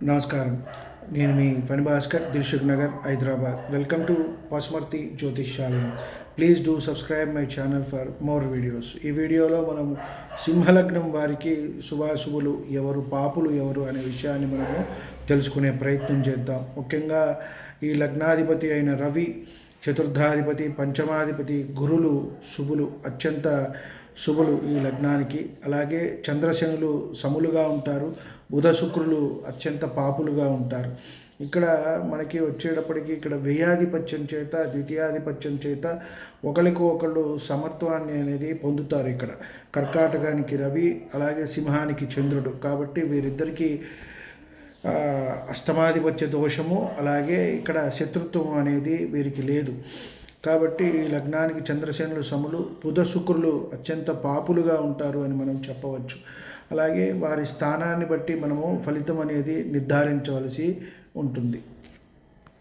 నమస్కారం. నేను మీ Phani Bhaskar, Dilsukhnagar, Hyderabad. Welcome to Pasumarthi జ్యోతిష్యాలయం. Please do subscribe my channel for more videos. ఈ వీడియోలో మనం సింహలగ్నం వారికి శుభాశుభులు ఎవరు, పాపులు ఎవరు అనే విషయాన్ని మనము తెలుసుకునే ప్రయత్నం చేద్దాం. ముఖ్యంగా ఈ లగ్నాధిపతి అయిన రవి, చతుర్థాధిపతి, పంచమాధిపతి, గురులు శుభులు, అత్యంత శుభులు ఈ లగ్నానికి. అలాగే చంద్రశనులు సములుగా ఉంటారు, బుధ శుక్రులు అత్యంత పాపులుగా ఉంటారు. ఇక్కడ మనకి వచ్చేటప్పటికి ఇక్కడ వ్యయాధిపత్యం చేత, ద్వితీయాధిపత్యం చేత ఒకరికి ఒకళ్ళు సమత్వాన్ని అనేది పొందుతారు. ఇక్కడ కర్కాటకానికి రవి, అలాగే సింహానికి చంద్రుడు. కాబట్టి వీరిద్దరికీ అష్టమాధిపత్య దోషము, అలాగే ఇక్కడ శత్రుత్వం అనేది వీరికి లేదు. కాబట్టి ఈ లగ్నానికి చంద్రసేనులు సములు, బుధ శుక్రులు అత్యంత పాపులుగా ఉంటారు అని మనం చెప్పవచ్చు. అలాగే వారి స్థానాన్ని బట్టి మనము ఫలితం అనేది నిర్ధారించవలసి ఉంటుంది.